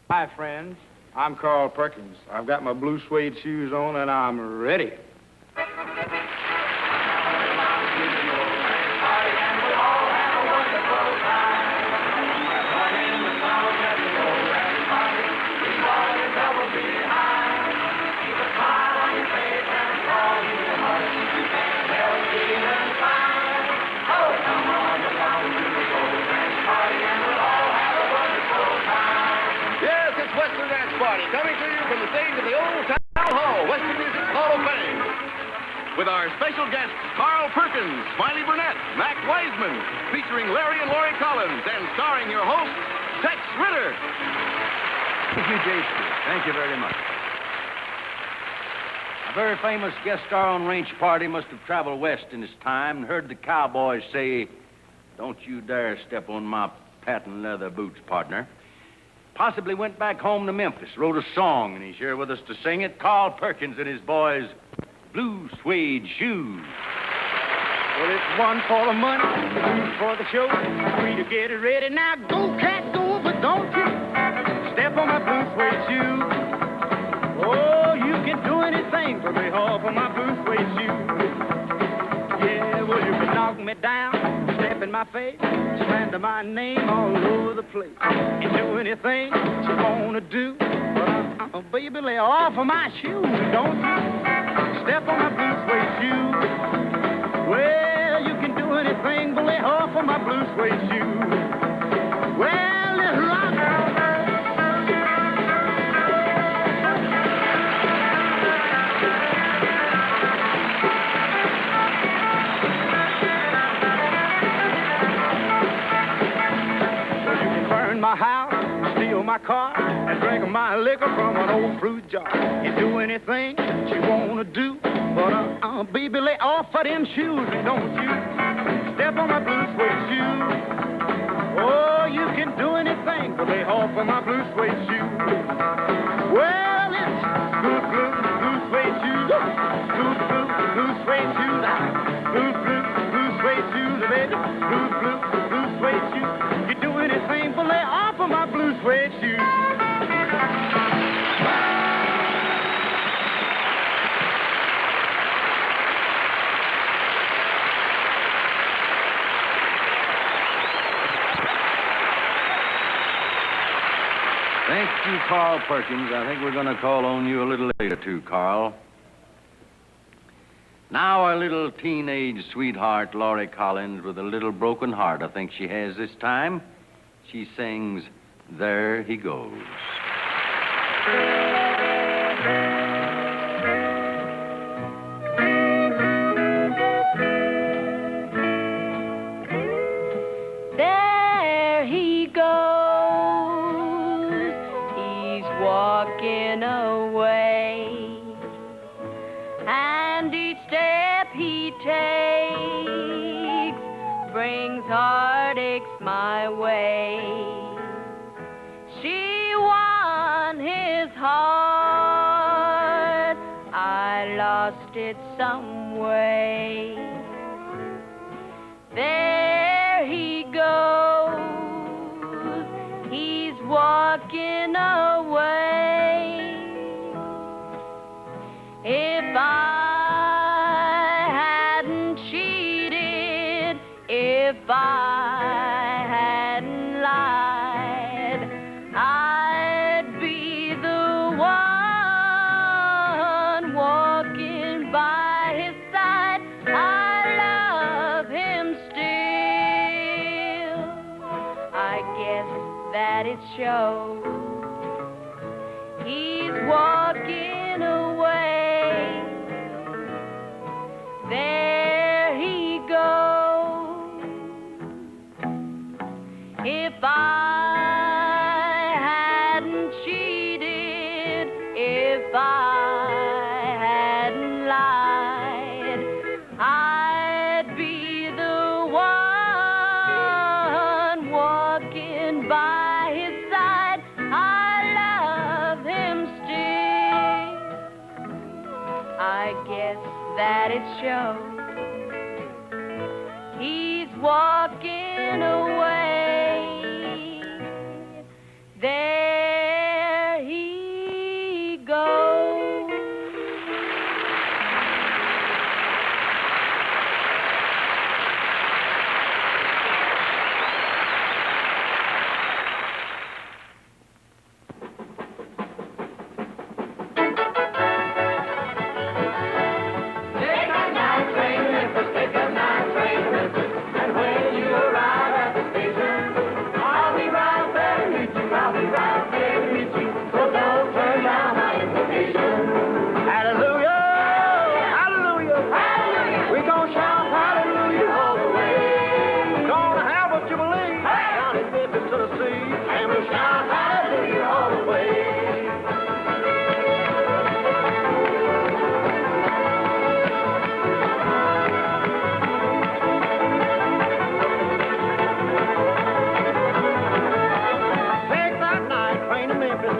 Hi, friends. I'm Carl Perkins. I've got my blue suede shoes on, and I'm ready. Coming to you from the stage of the Old Town Hall, Western Music's Hall of Fame. With our special guests, Carl Perkins, Smiley Burnett, Mac Wiseman, featuring Larry and Laurie Collins, and starring your host, Tex Ritter. Thank you, J.C. Thank you very much. A very famous guest star on Ranch Party must have traveled west in his time and heard the cowboys say, "Don't you dare step on my patent leather boots, partner." Possibly went back home to Memphis, wrote a song, and he's here with us to sing it. Carl Perkins and his boys, Blue Suede Shoes. Well, it's one for the money, two for the show, three to get it ready. Now go, cat, go, but don't you step on my blue suede shoe. Oh, you can do anything but lay off on my blue suede shoe. Yeah, well, you can knock me down, step in my face, slander my name all over the place, and do anything you wanna do. But baby, lay off of my shoes, don't you step on my blue suede shoe. Well, you can do anything but lay off of my blue suede shoe. Well, let's rock. My house, steal my car, and drink my liquor from an old fruit jar. And do anything you wanna do, but baby, lay off of them shoes, and don't you step on my blue suede shoe. Oh, you can do anything, but lay off of my blue suede shoe. Well, it's blue suede shoes, blue suede shoes, blue suede shoes, baby, blue suede shoes. You do anything but lay off of my blue suede shoes. Thank you, Carl Perkins. I think we're going to call on you a little later, too, Carl. Now our little teenage sweetheart, Laurie Collins, with a little broken heart, I think she has this time. She sings, "There He Goes." There he goes, he's walking away, and each step he takes brings heartaches my way. She won his heart, I lost it some way. There he goes, he's walking away. If I hadn't cheated, if I hadn't lied, I'd be the one walking by his side. I love him still. I guess that it shows. He's walking away. There he goes. If I hadn't cheated, if I hadn't lied, I'd be the one walking by his side. I love him still. I guess that it shows. He's walking away. There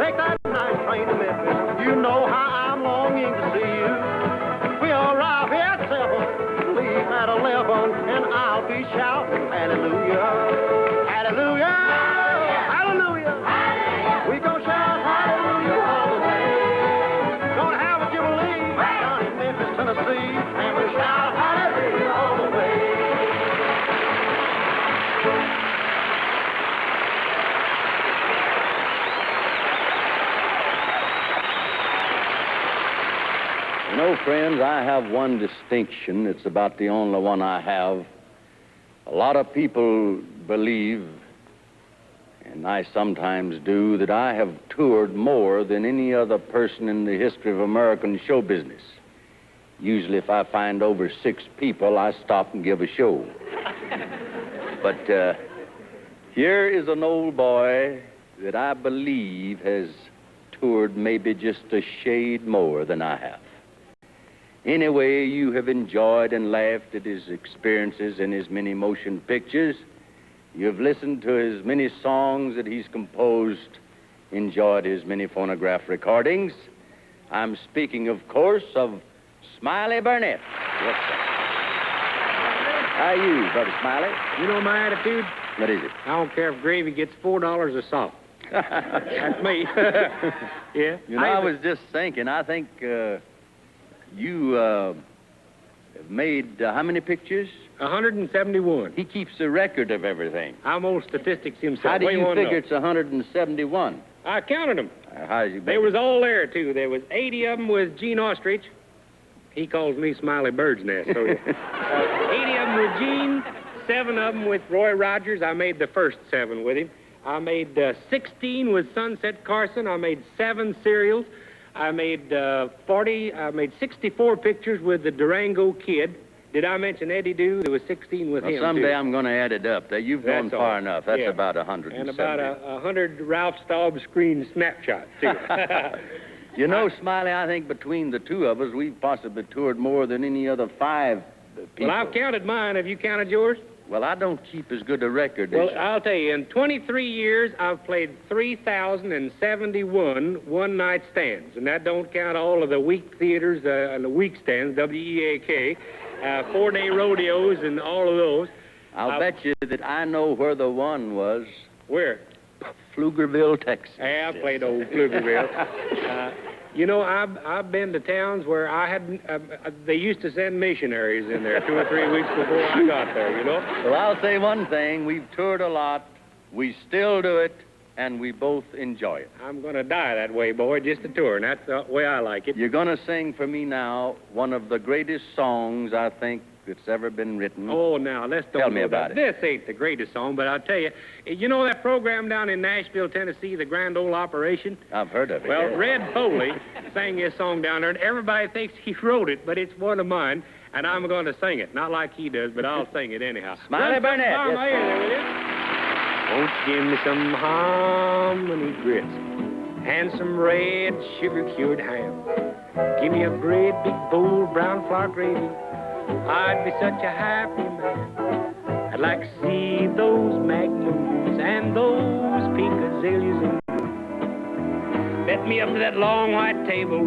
take that night train to Memphis. You know how I'm longing to see you. We'll arrive here at 7, leave at 11, and I'll be shouting hallelujah, hallelujah, hallelujah. We gon' shout hallelujah all the way. Gonna have a jubilee down in Memphis, Tennessee, and we'll shout hallelujah all the way. You know, friends, I have one distinction. It's about the only one I have. A lot of people believe, and I sometimes do, that I have toured more than any other person in the history of American show business. Usually, if I find over 6 people, I stop and give a show. But here is an old boy that I believe has toured maybe just a shade more than I have. Anyway, you have enjoyed and laughed at his experiences in his many motion pictures. You've listened to his many songs that he's composed, enjoyed his many phonograph recordings. I'm speaking, of course, of Smiley Burnett. Yes, sir. How are you, Brother Smiley? You know my attitude? What is it? I don't care if gravy gets $4 a salt. That's me. Yeah. You know, I was just thinking, I think you have made how many pictures? 171. He keeps a record of everything. I'm old statistics himself. How do What you wanna figure know? it's 171? I counted them. How did you They was all there, too. There was 80 of them with Gene Ostrich. He calls me Smiley Bird's Nest. So, 80 of them with Gene, 7 of them with Roy Rogers. I made the first 7 with him. I made 16 with Sunset Carson. I made 7 serials. I made 64 pictures with the Durango Kid. Did I mention Eddie Doo? There was 16 with him, Someday too. I'm going to add it up. You've gone That's far all. enough. That's Yeah. about 170. And about 100 Ralph Staub screen snapshots, too. You know, Smiley, I think between the two of us, we've possibly toured more than any other 5 people. Well, I've counted mine. Have you counted yours? Well, I don't keep as good a record Well, as... I'll tell you, in 23 years, I've played 3,071 one-night stands, and that don't count all of the week theaters and the week stands, WEAK, 4-day rodeos and all of those. I'll bet you that I know where the one was. Where? Pflugerville, Texas. Yeah, I played old Pflugerville. You know, I've been to towns where I had, they used to send missionaries in there 2 or 3 weeks before I got there, you know? Well, I'll say one thing. We've toured a lot. We still do it, and we both enjoy it. I'm going to die that way, boy, just a tour, and that's the way I like it. You're going to sing for me now one of the greatest songs, I think, that's ever been written. Oh, now, let's don't Tell me about it. This ain't the greatest song, but I'll tell you, you know that program down in Nashville, Tennessee, the Grand Ole Operation? I've heard of it. Well, yes. Red Foley sang this song down there, and everybody thinks he wrote it, but it's one of mine, and I'm going to sing it. Not like he does, but I'll sing it anyhow. Smiley Run Burnett. some Yes, there with you. Won't you give me some hominy grits and some red sugar-cured ham? Give me a great big bowl of brown flour gravy. I'd be such a happy man. I'd like to see those magnolias and those pink azaleas in bloom. Let me up to that long white table.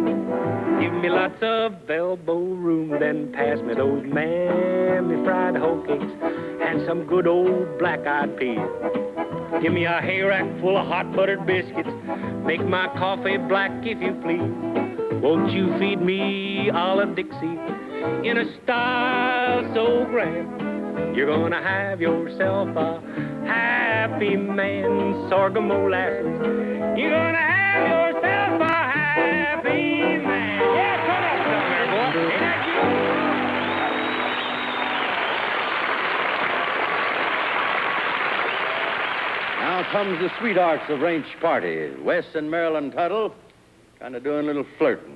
Give me lots of elbow room. Then pass me those mammy fried hoe cakes and some good old black-eyed peas. Give me a hay rack full of hot buttered biscuits. Make my coffee black if you please. Won't you feed me Olive Dixie in a style so grand? You're gonna have yourself a happy man. Sorghum molasses. You're gonna have yourself a happy man. Yeah, turn up some there, boy. Ain't that cute? Now comes the sweethearts of Ranch Party. Wes and Marilyn Tuttle kind of doing a little flirting.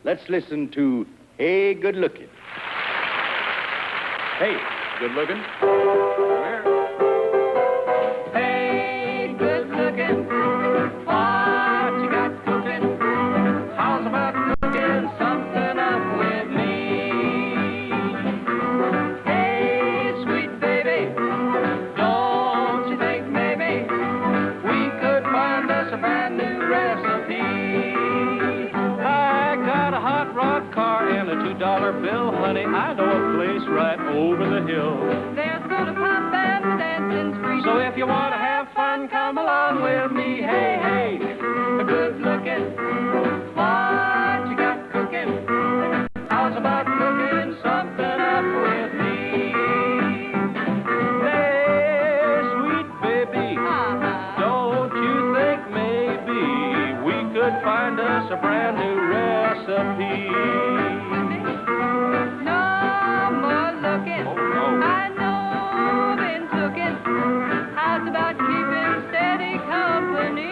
Let's listen to Hey, Good Looking. Hey, good looking. Hey, good looking, what you got cooking? How's about cooking something up with me? Hey, sweet baby, don't you think maybe we could find us a brand new recipe? a $2 bill, honey, I know a place right over the hill. There's soda pop and dancing street. So if you want to have fun, come along with me. Hey, hey, good looking. What you got cooking? How's about cooking something up with me? Hey, sweet baby, don't you think maybe we could find us a brand new recipe? No more looking. Oh, no. I know been cooking. How's about keeping steady company?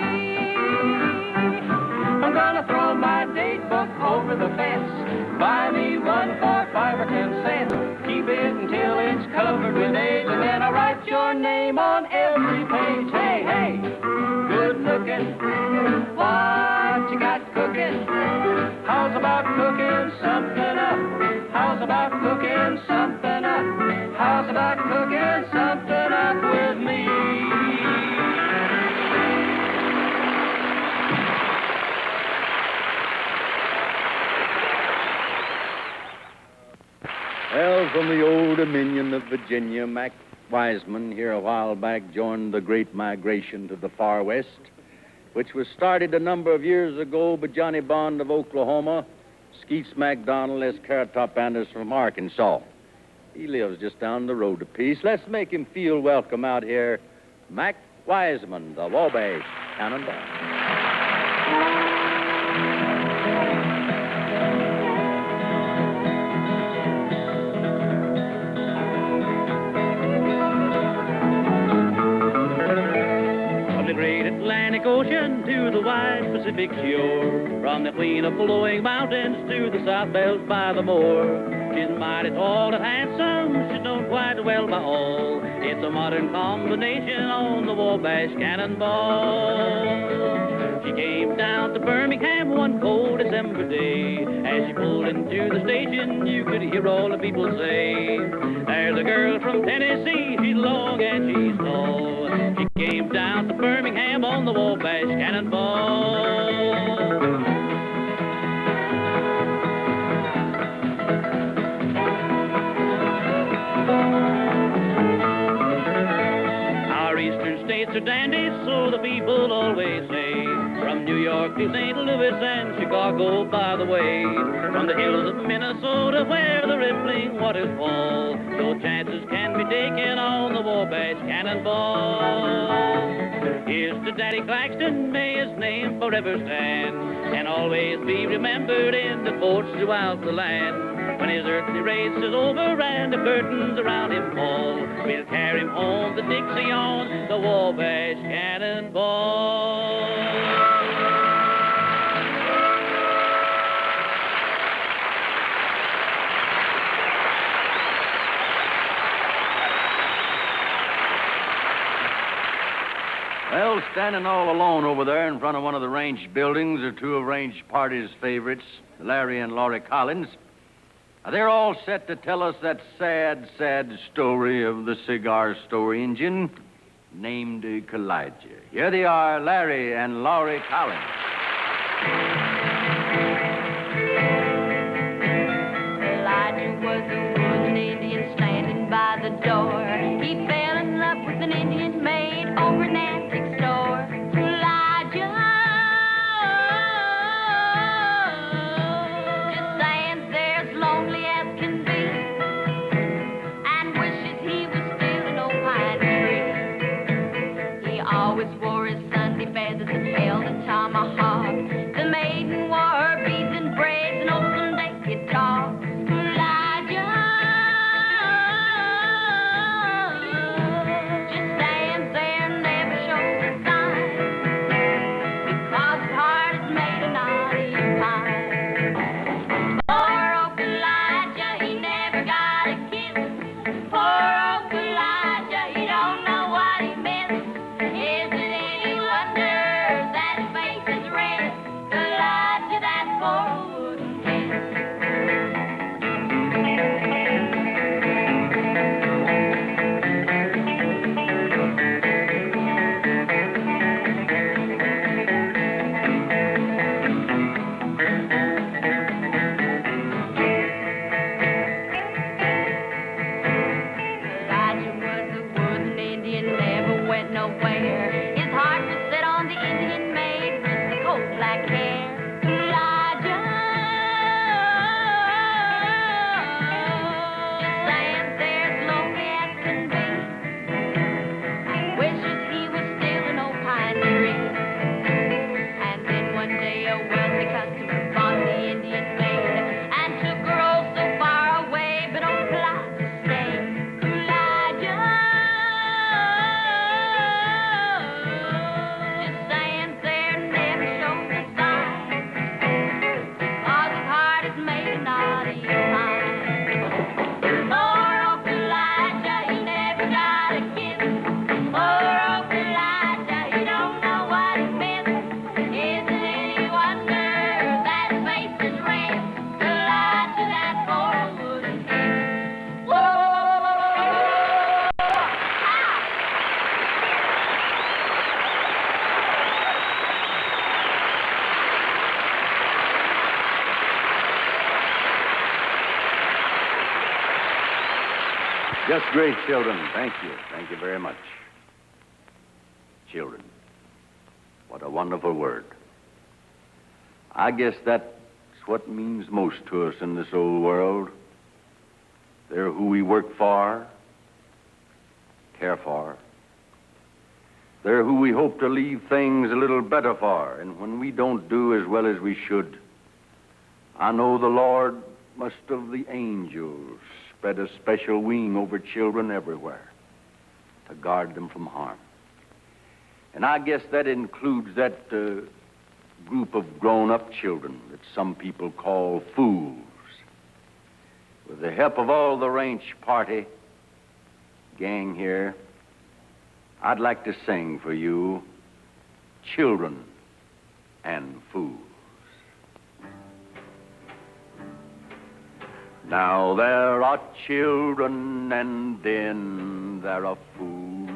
I'm gonna throw my date book over the fence. Buy me one for 5 or 10 cents. Keep it until it's covered with age, and then I'll write your name on every page. Hey, hey, good looking. What you got cooking? How's about cooking something up? How's about cooking something up? How's about cooking something up with me? Well, from the old Dominion of Virginia, Mac Wiseman here a while back joined the great migration to the far west, which was started a number of years ago by Johnny Bond of Oklahoma, Skeets MacDonald, as Carrot Top Anders from Arkansas. He lives just down the road a piece. Let's make him feel welcome out here. Mac Wiseman, the Wabash Cannonball. The great Atlantic Ocean to the wide Pacific shore, from the queen of flowing mountains to the south bells by the moor. She's mighty tall and handsome, she's known quite well by all. It's a modern combination on the Wabash Cannonball. She came down to Birmingham one cold December day. As she pulled into the station, you could hear all the people say, there's a girl from Tennessee, she's long and she's tall. She came down to Birmingham on the Wabash Cannonball. Our eastern states are dandies, so the people always say. From New York to St. Louis and Chicago, by the way. From the hills of Minnesota where the rippling waters fall, no chances can be taken on the Wabash Cannonball. Here's to Daddy Claxton, may his name forever stand, and always be remembered in the forts throughout the land. When his earthly race is over and the curtains around him fall, we'll carry him home the Dixie on the Wabash Cannonball. Well, standing all alone over there in front of one of the ranch buildings are two of ranch party's favorites, Larry and Laurie Collins. They're all set to tell us that sad, sad story of the cigar store engine named Elijah. Here they are, Larry and Laurie Collins. Elijah was a wooden Indian standing by the door. He fell in love with an Indian maid over an antique store. Elijah just stands there as lonely as can be and wishes he was still an old pine tree. He always wore his Sunday feathers and held a tomahawk. The maiden wore her beads and braids and old Sunday guitar. Elijah just stands there and never shows a sign, because his heart is made of knotty pine. Poor old Elijah, he never got a kiss. Poor old Elijah, he don't know what he missed. Is it any wonder that his face is red? Elijah, that poor wooden kid. Just great, children. Thank you. Thank you very much. Children. What a wonderful word. I guess that's what means most to us in this old world. They're who we work for, care for. They're who we hope to leave things a little better for. And when we don't do as well as we should, I know the Lord must of the angels spread a special wing over children everywhere to guard them from harm. And I guess that includes that group of grown-up children that some people call fools. With the help of all the ranch party gang here, I'd like to sing for you, Children and Fools. Now there are children and then there are fools.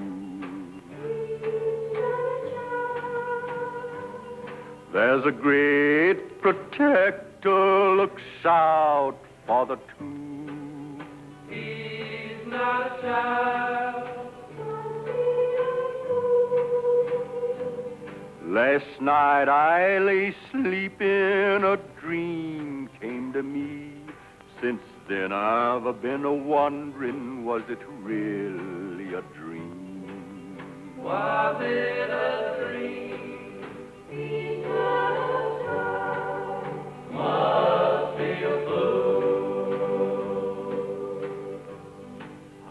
There's a great protector looks out for the two. He's not a child. Last night I lay sleeping, a dream came to me. Since then I've been a-wondering, was it really a dream? Was it a dream? He's not a child. Must be a fool.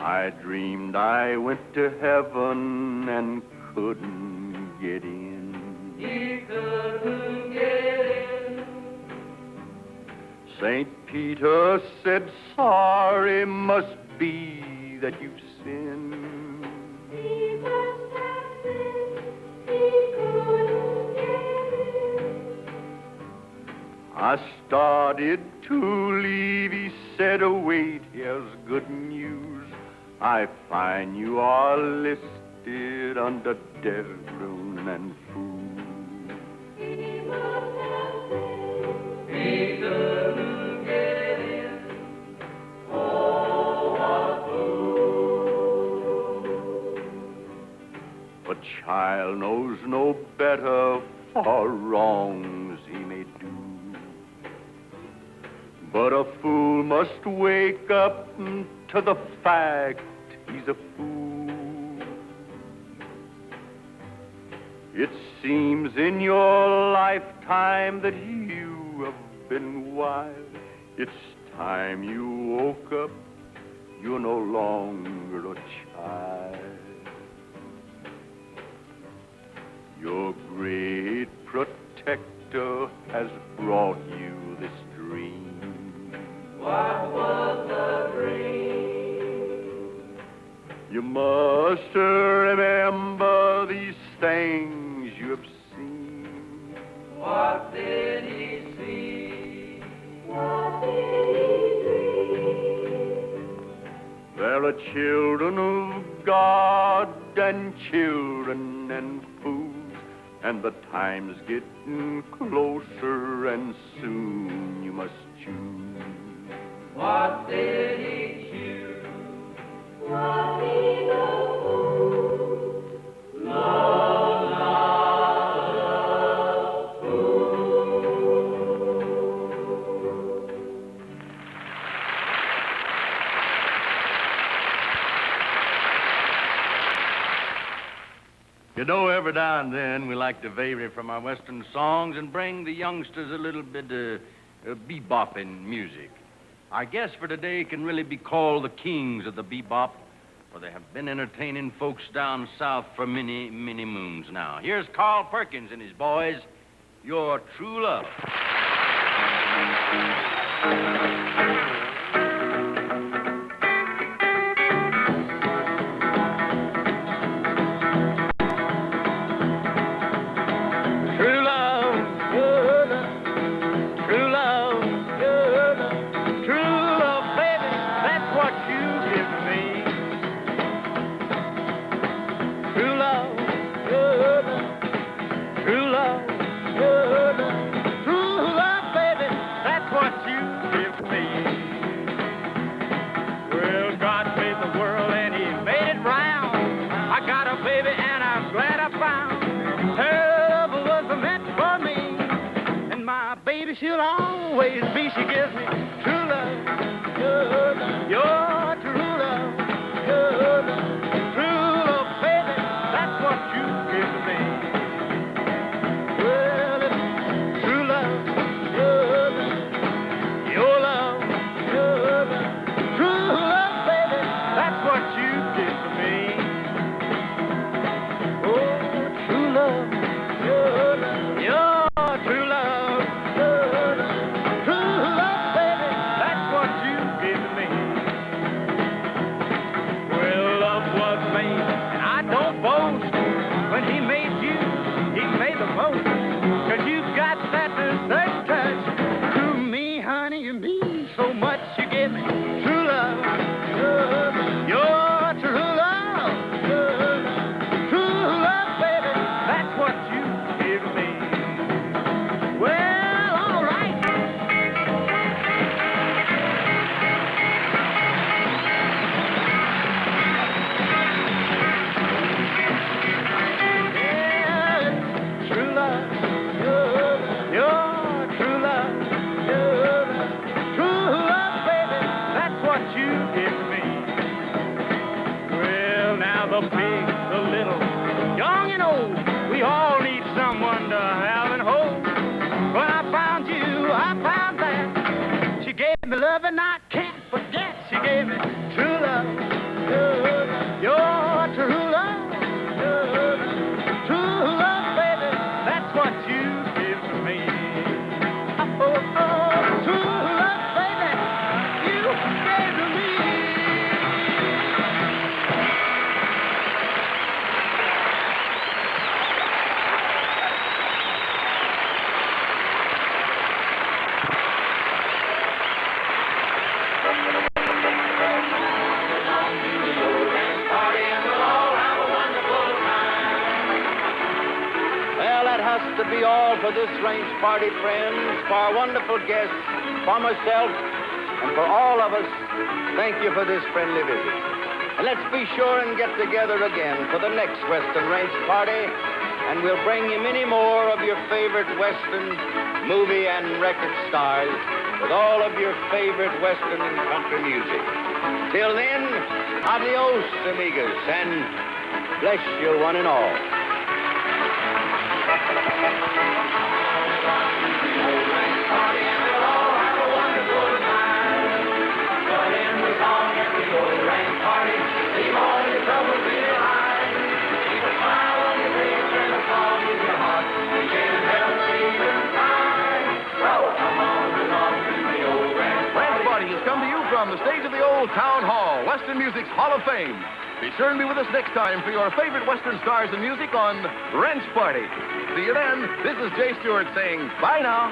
I dreamed I went to heaven and couldn't get in. He couldn't get in. St. Peter said, sorry must be that you've sinned. He must have sinned. He couldn't get in. I started to leave. He said, oh, wait, here's good news. I find you are listed under Devlin and Fool. He must have sinned. He couldn't get in. Oh, what a fool. A child knows no better for wrongs he may do. But a fool must wake up to the fact he's a fool. It seems in your lifetime that you have been wise. It's time you woke up. You're no longer a child. Your great protector has brought you this dream. What was the dream? You must remember these things you have seen. What did he see? What did he dream? There are children of God and children and fools, and the time's getting closer, and soon you must choose. What did he choose? Was he the fool? No, not a fool. You know, every now and then we like to vary from our Western songs and bring the youngsters a little bit of bebopping music. Our guests for today can really be called the kings of the bebop, for they have been entertaining folks down south for many, many moons now. Here's Carl Perkins and his boys, Your True Love. baby, she'll always be. She gives me true love, your love, your true love, your love. True love, baby, that's what you give to me. Well, it's true love, your love, your love, your love. True love, baby, that's what you give to me. Oh, true love, your love, your true love, your love. True love, baby, that's what you give to me. Well, love was made, and I don't boast. When he made you, he made the most. 'Cause you got that certain touch to me, honey. You mean so much. You give me true love, your true love, true love, baby. That's what you give me. Well, all right. Yeah, true love, your true love, true love, baby. That's what you give me. Well, now the big, the little, young and old, we all need someone to have and hold. When I found you, I found that. She gave me love and I can't forget. She gave me true love, your true love, true love, baby. That's what you give to me. Oh, oh, true love, baby, you gave to me. Well, that has to be all for this range party, friends. For our wonderful guests, for myself, and for all of us, thank you for this friendly visit. And let's be sure and get together again for the next Western Range party, and we'll bring you many more of your favorite Western movie and record stars with all of your favorite Western and country music. Till then, adios, amigos, and bless you one and all. Ranch Party has come to you from the stage of the Old Town Hall, Western Music's Hall of Fame. Be sure and be with us next time for your favorite Western stars and music on Ranch Party. See you then. This is Jay Stewart saying bye now.